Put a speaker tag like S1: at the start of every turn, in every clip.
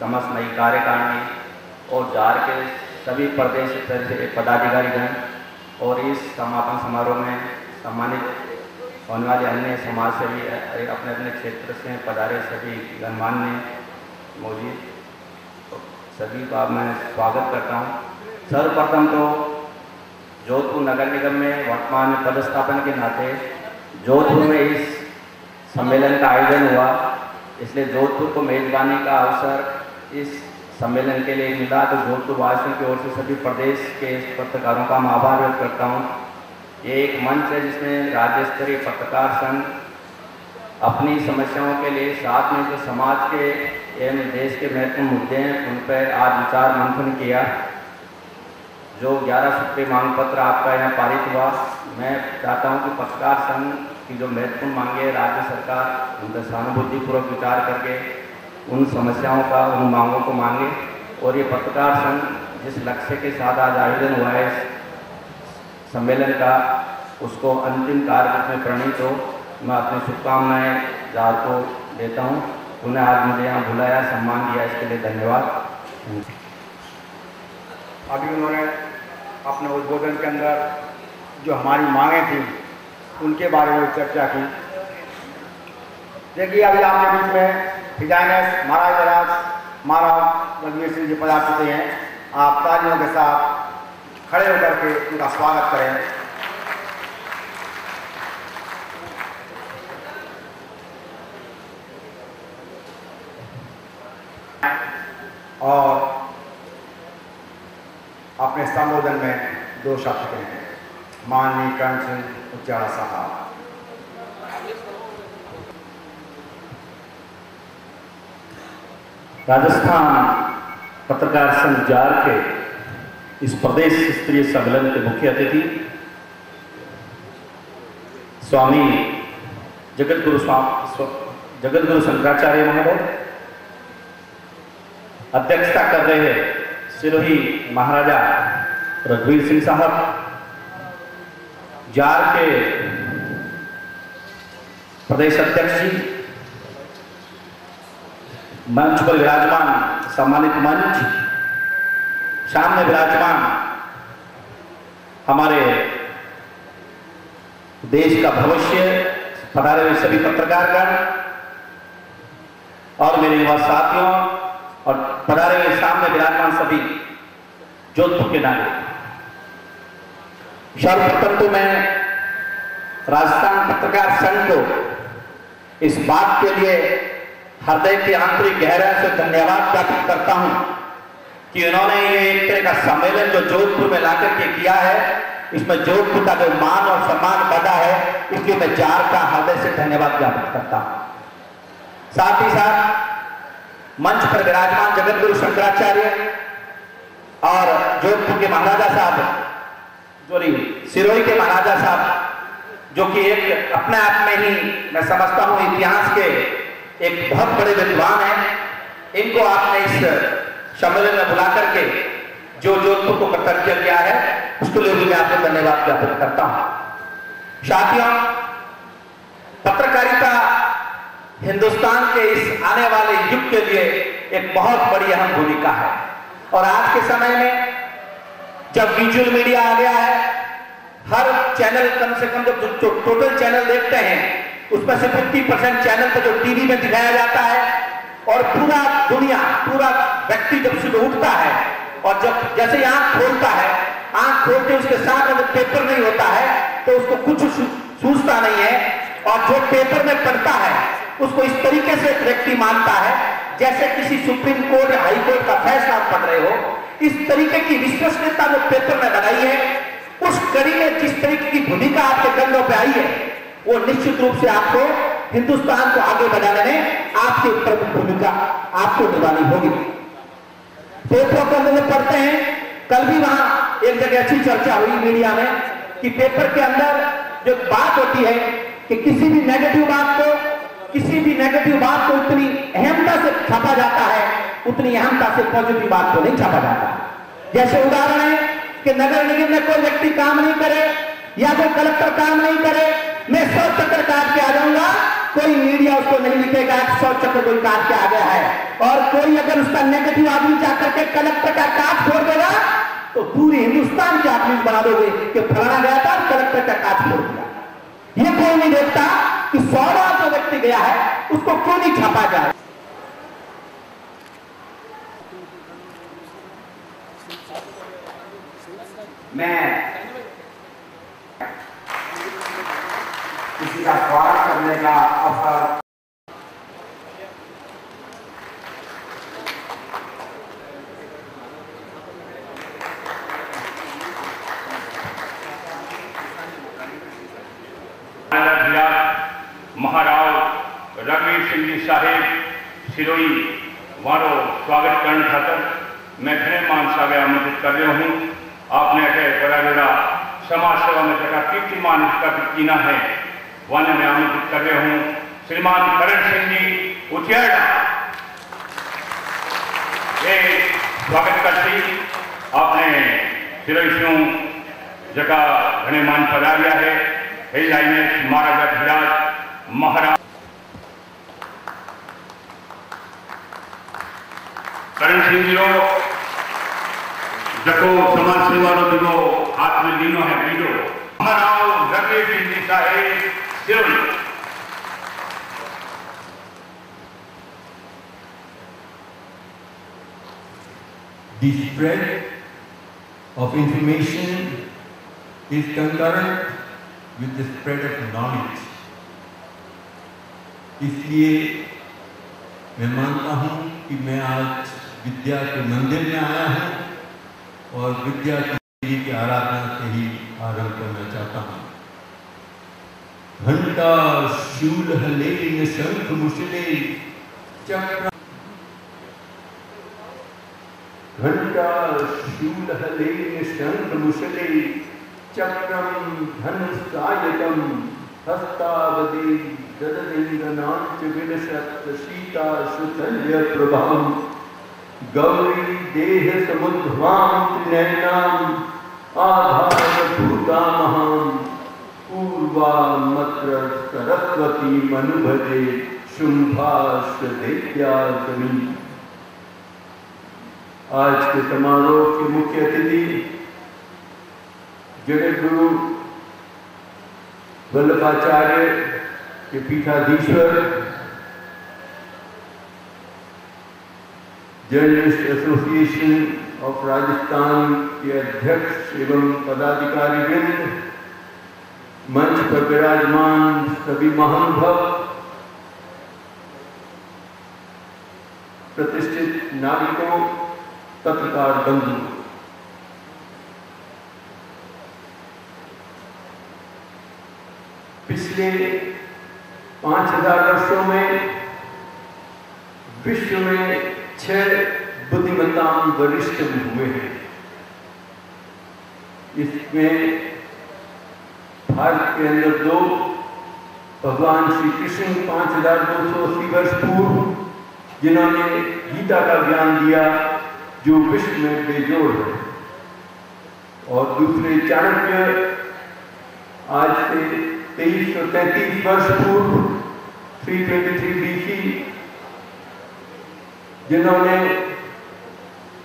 S1: समस्त नई कार्यकारिणी और जार के सभी प्रदेश स्तर से पदाधिकारीगण और इस समापन समारोह में सम्मानित होने वाले अन्य समाज सेवी अपने अपने क्षेत्र से पधारे सभी गणमान्य मौजूद सभी का मैं स्वागत करता हूँ। सर्वप्रथम तो जोधपुर नगर निगम में वर्तमान पदस्थापन के नाते जोधपुर में इस सम्मेलन का आयोजन हुआ, इसलिए जोधपुर को मेजबानी का अवसर इस सम्मेलन के लिए मिला, तो जोधपुर वासियों की ओर से सभी प्रदेश के पत्रकारों का मैं आभार व्यक्त करता हूँ। ये एक मंच है जिसमें राज्य स्तरीय पत्रकार संघ अपनी समस्याओं के लिए साथ में जो समाज के एवं देश के महत्वपूर्ण मुद्दे हैं उन पर आज विचार मंथन किया। जो 11 सूत्रीय मांग पत्र आपका यहाँ पारित हुआ, मैं चाहता हूँ कि पत्रकार संघ की जो महत्वपूर्ण मांगे राज्य सरकार उन पर सहानुभूतिपूर्वक विचार करके उन समस्याओं का उन मांगों को मांगे और ये पत्रकार संघ जिस लक्ष्य के साथ आज आयोजन हुआ है सम्मेलन का उसको अंतिम कार्य में परिणित हो। मैं अपनी शुभकामनाएं जार को देता हूँ। उन्हें आज मुझे यहाँ बुलाया, सम्मान दिया, इसके लिए धन्यवाद।
S2: अभी उन्होंने अपने उद्बोधन के अंदर जो हमारी मांगें थी उनके बारे में चर्चा की। देखिए अभी आपके बीच में हिजाइनेस महाराज रणवीर सिंह जी पधार चुके हैं। आप तालियों के साथ खड़े होकर के उनका स्वागत करें। और अपने संबोधन में 2 शब्द कहें। माननीय कर्ण सिंह उच्चारा साहब।
S3: राजस्थान पत्रकार संघ जार के इस प्रदेश स्तरीय सम्मेलन के मुख्य अतिथि स्वामी जगतगुरु शंकराचार्य महोदय, अध्यक्षता कर रहे हैं सिरोही महाराजा रणवीर सिंह साहब, जार के प्रदेश अध्यक्ष जी, मंच पर विराजमान सम्मानित मंच, सामने विराजमान हमारे देश का भविष्य पधारे हुए सभी पत्रकारगण और मेरे युवा साथियों और पधारे हुए सामने विराजमान सभी जोधपुर के नागरिक। सर्वप्रथम तो मैं राजस्थान पत्रकार संघ को इस बात के लिए हृदय की आंतरिक गहराई से धन्यवाद ज्ञापित करता हूं कि उन्होंने ये एक तरह का सम्मेलन जो जोधपुर में लाकर के किया है, इसमें जोधपुर का जो मान और सम्मान बढ़ा है, इसलिए मैं जार का हृदय से धन्यवाद ज्ञापित करता हूं। साथ ही साथ मंच पर विराजमान जगतगुरु शंकराचार्य और जोधपुर के महाराजा साहब, सिरोही के महाराजा साहब, जो कि एक अपने आप में ही मैं समझता हूं इतिहास के एक बहुत बड़े विद्वान हैं, इनको आपने इस सम्मेलन में बुला करके जो जोधपुर को कृतज्ञ किया है उसके लिए भी मैं आपको धन्यवाद ज्ञापित करता हूं। साथियों, पत्रकारिता हिंदुस्तान के इस आने वाले युग के लिए एक बहुत बड़ी अहम भूमिका है और आज के समय में जब विजुअल मीडिया आ गया है, हर चैनल कम से कम जब टोटल चैनल देखते हैं उसमें से 50% चैनल पर जो टीवी में दिखाया जाता है और पूरा दुनिया, पूरा व्यक्ति जब सुबह उठता है और जब जैसे आंख खोलता है, आंख खोलते उसके साथ अगर पेपर नहीं होता है तो उसको कुछ सूझता नहीं है और जो पेपर में पढ़ता है उसको इस तरीके से व्यक्ति मानता है जैसे किसी सुप्रीम कोर्ट या हाई कोर्ट का फैसला पढ़ रहे हो। इस तरीके की विश्वसनीयता जो पेपर में बनाई है, उस कड़ी में जिस तरीके की भूमिका आपके कंधों पे आई है, वो निश्चित रूप से आपको हिंदुस्तान को आगे बढ़ाने में आपकी प्रमुख भूमिका आपको निभानी होगी। पेपर को अंदर पढ़ते हैं, कल भी वहां एक जगह अच्छी चर्चा हुई मीडिया में कि पेपर के अंदर जो बात होती है कि किसी भी नेगेटिव बात को उतनी अहमता से छापा जाता है, उतनी अहमता से पॉजिटिव बात को नहीं छापा जाता। जैसे उदाहरण है कि नगर निगम में कोई व्यक्ति काम नहीं करे या कोई कलेक्टर काम नहीं करे, मैं 100 चक्कर काट के आ जाऊंगा कोई मीडिया उसको नहीं लिखेगा 100 चक्र कोई काट के आ गया है। और कोई अगर उसका नेगेटिव आदमी जाकर के कलेक्टर का काट फोड़ देगा तो पूरे हिंदुस्तान की आप न्यूज बना दोगे कि फलाना गया था कलेक्टर का काट फोड़ दिया। ये कोई नहीं देखता कि 100 जो व्यक्ति गया है उसको क्यों नहीं छापा जाए।
S2: मैं किसी का स्वागत करने का अवसर
S4: महाराव रणवीर सिंह जी साहेब सिरोही वारो स्वागत करने खातर मैं घने मान सागे आमंत्रित कर रहा हूँ। आपने अटे बड़ा बड़ा समाज सेवा में जगह कीर्तिमान कीना है वाने में आमंत्रित कर रहा हूँ। श्रीमान करण सिंह जी उचियाड़ा ये स्वागत करती आपने सिरोही से जगह घने मान पधारिया है। महाराजा धीराज महाराज करण सिंह जी जको समाज सेवा दिगो हाथ में लीनो है बीजो महाराव रणवीर सिंह जी साहेब Sirohi.
S5: The spread of information is concurrent with the spread of knowledge. इसलिए मैं मानता हूँ कि मैं आज विद्या के मंदिर में आया हूँ और विद्या की आराधना से ही आरंभ करना चाहता हूँ। घंटा शूल हले न शंख मुसले चक्र घंटा शूल हले न शंख मुसले चक्रम धनुषायकम हस्तावधि ददलिंगनांच विलसत सीता सुतल्य प्रभाम गौरी देह समुद्ध्वाम त्रिनयनाम आधारभूतामहं पूर्वा मत्र सरस्वती मनुभजे शुंभाश्च दैत्यागमी। आज के समारोह के मुख्य अतिथि जगत गुरु वल्लभाचार्य के पीठाधीश्वर जर्नलिस्ट एसोसिएशन ऑफ राजस्थान के अध्यक्ष एवं पदाधिकारी वृंद, मंच पर विराजमान सभी महानुभाव, प्रतिष्ठित नागरिकों, पत्रकार बंधु, पिछले 5000 वर्षों में विश्व में 6 बुद्धिमत्ताम वरिष्ठ हुए हैं। इसमें भारत के अंदर 2 भगवान श्री कृष्ण 5280 वर्ष पूर्व जिन्होंने गीता का ज्ञान दिया जो विश्व में बेजोड़ है, और दूसरे चाणक्य आज से 2333 वर्ष पूर्व 323 BC जिन्होंने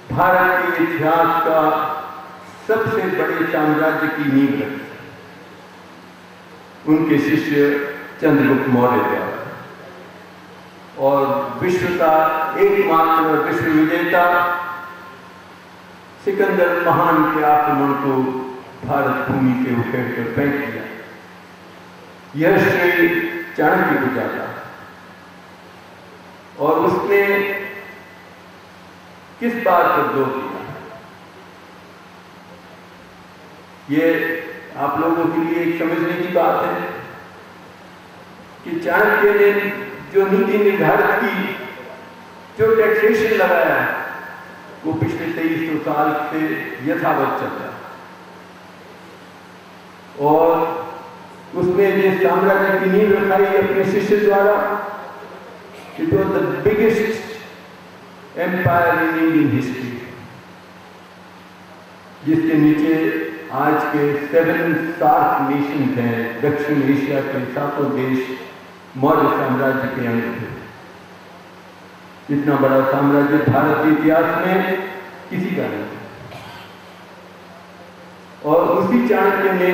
S5: भारत के इतिहास का सबसे बड़े साम्राज्य की नींव रखी। उनके शिष्य चंद्रगुप्त मौर्य द्वारा, और विश्व का एकमात्र विश्व विजेता सिकंदर महान के आक्रमण को भारत भूमि के उखेड़ कर फेंक दिया। यह श्रेय चाणक्य को जाता, और उसने किस बात पर जोर दिया, ये आप लोगों के लिए एक समझने की बात है कि चाणक्य ने जो नीति निर्धारित की, जो टैक्सेशन लगाया, वो पिछले 2300 साल से यथावत चलता, और उसने जिस साम्राज्य की नींव रखाई अपने शिष्य द्वारा, it was the biggest empire in Indian history, जिसके नीचे आज के 7 सार्क नेशंस हैं, दक्षिण एशिया के 7 देश मौर्य साम्राज्य के अंग थे। इतना बड़ा साम्राज्य भारत के इतिहास में किसी का नहीं। और उसी चाणक्य ने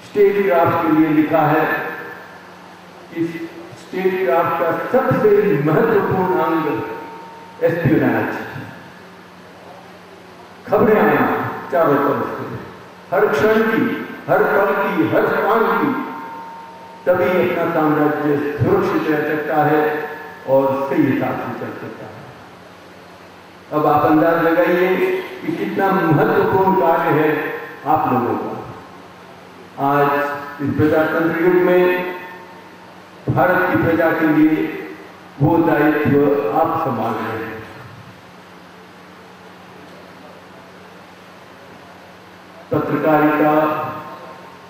S5: स्टेट क्राफ्ट के लिए लिखा है कि स्टेट क्राफ्ट का सबसे महत्वपूर्ण अंग एस्पियोनेज, खबरें आना चारों तरफ से, हर क्षण की, हर पल की, हर स्थान की, तभी अपना साम्राज्य सुरक्षित रह सकता है और सही हिसाब से चल सकता है। अब आप अंदाज लगाइए कि कितना महत्वपूर्ण कार्य है आप लोगों का। आज इस प्रजातंत्र युग में भारत की प्रजा के लिए वो दायित्व आप संभाल रहे हैं। पत्रकारिता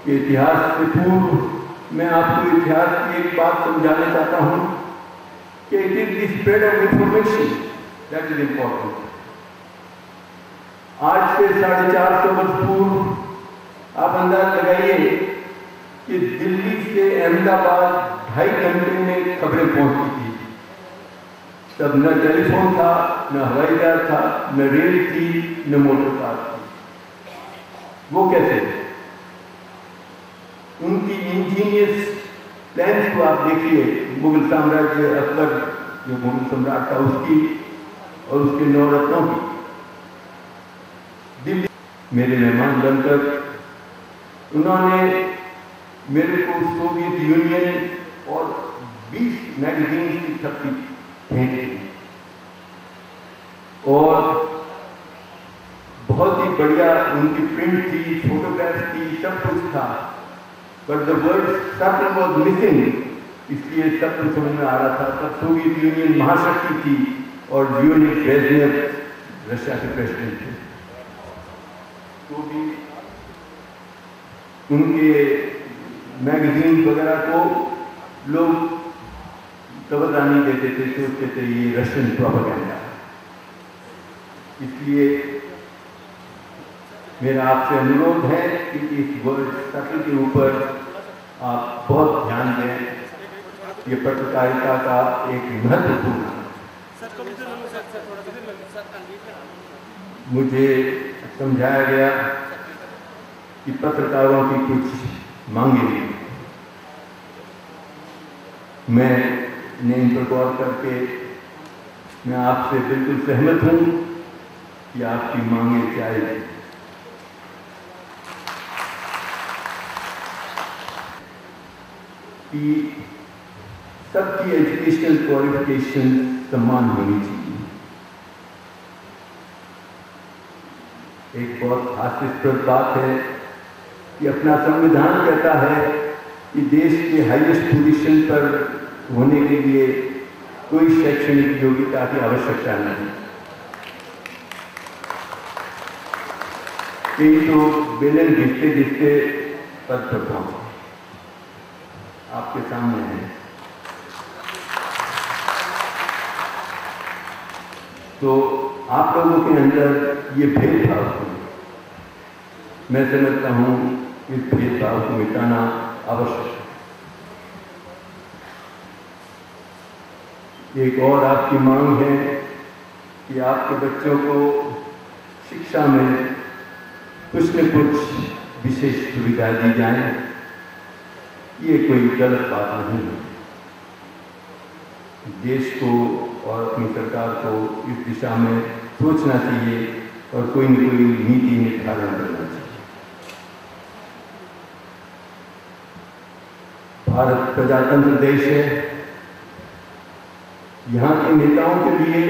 S5: के इतिहास से पूर्व मैं आपको इतिहास की एक बात समझाना चाहता हूं कि it is the spread of information that is important. आज से 450 वर्ष पूर्व आप अंदाज लगाइए कि दिल्ली से अहमदाबाद 2.5 घंटे में खबरें पहुंचती थी। तब न टेलीफोन था, न हवाई जहाज था, न रेल थी, न मोटर कार थी। वो कैसे? उनकी इंजीनियस प्लान्स को आप देखिए। मुगल साम्राज्य, अकबर जो मुगल सम्राट था उसकी और उसके 9 रत्नों की। दिल्ली मेरे मेहमान बनकर उन्होंने मेरे को सोवियत यूनियन और 20 मैगजीन की छपी भेंट की और बहुत ही बढ़िया उनकी प्रिंट थी, फोटोग्राफ थी, सब कुछ था। But the word circle was missing, इसलिए सब कुछ समझ में आ रहा था। तब सोवियत यूनियन महाशक्ति थी और लीओनिड ब्रेजनेव रशिया के प्रेसिडेंट थे। तो भी उनके मैगजीन वगैरह को लोग तवज्जो नहीं देते थे, सोचते थे ये रशियन प्रोपेगेंडा। इसलिए मेरा आपसे अनुरोध है कि इस वर्ड सर्कल के ऊपर आप बहुत ध्यान दें। ये पत्रकारिता का एक महत्वपूर्ण, मुझे समझाया गया कि पत्रकारों की कुछ मांगे हैं। मैं इन पर गौर करके मैं आपसे बिल्कुल सहमत हूं कि आपकी मांगे क्या है। कि सबकी एजुकेशनल क्वालिफिकेशन समान होनी चाहिए। एक बहुत हास्यास्पद बात है कि अपना संविधान कहता है कि देश के हाईएस्ट पोजीशन पर होने के लिए कोई शैक्षणिक योग्यता की आवश्यकता नहीं। कई तो बेलन घिसते घिसते पद पर पहुंचे, आपके सामने है। तो आप लोगों के अंदर ये भेदभाव है, मैं समझता हूं इस भेदभाव को मिटाना आवश्यक है। एक और आपकी मांग है कि आपके बच्चों को शिक्षा में कुछ न कुछ विशेष सुविधा दी जाए। ये कोई गलत बात नहीं है। देश को और अपनी सरकार को इस दिशा में सोचना चाहिए और कोई न कोई नीति निर्धारण करना चाहिए। भारत प्रजातंत्र देश है। यहाँ के नेताओं के लिए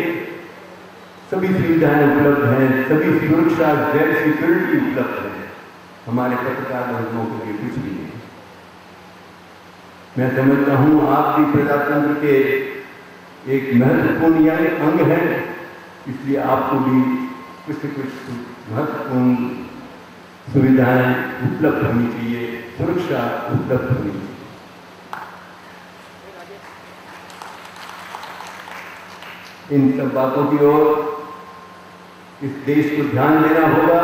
S5: सभी सुविधाएं उपलब्ध हैं, सभी सुरक्षा, जेल सिक्योरिटी उपलब्ध है। हमारे पत्रकार वर्गों के लिए कुछ भी नहीं। मैं समझता हूं आप भी प्रजातंत्र के एक महत्वपूर्ण अंग हैं, इसलिए आपको भी कुछ न कुछ महत्वपूर्ण सुविधाएं उपलब्ध होनी चाहिए, सुरक्षा उपलब्ध होनी चाहिए। इन सब बातों की ओर इस देश को ध्यान देना होगा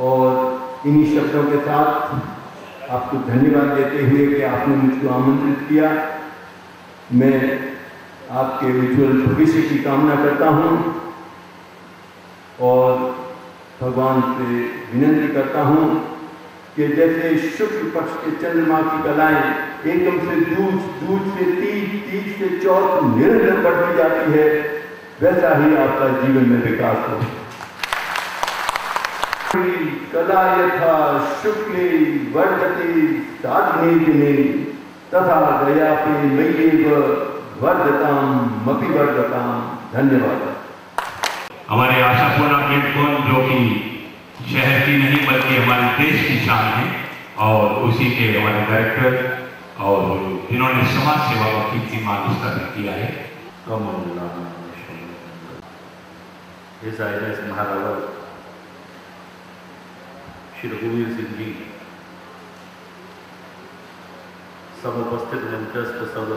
S5: और इन्हीं शब्दों के साथ आपको धन्यवाद देते हुए कि आपने मुझको आमंत्रित किया। मैं आपके उज्ज्वल भविष्य की कामना करता हूँ और भगवान से विनती करता हूँ कि जैसे शुक्ल पक्ष के चंद्रमा की कलाएं एकम से दूज, दूज से तीज, तीज से चौथ निरंतर बढ़ती जाती है, वैसा ही आपका जीवन में विकास हो। कला यथा शुक्ले वर्धते साधने दिने तथा दया पे मय्येव वर्धताम मपि वर्धताम। धन्यवाद।
S4: हमारे आशापूर्णा प्रिंटकॉन जो कि शहर की नहीं बल्कि हमारे देश की शान है, और उसी के हमारे डायरेक्टर और जिन्होंने समाज सेवा का कीर्तिमान उसका किया है।
S6: His Highness महाराजा श्री रघुवीर सिंह जी, सब उपस्थित मंचस्थ सब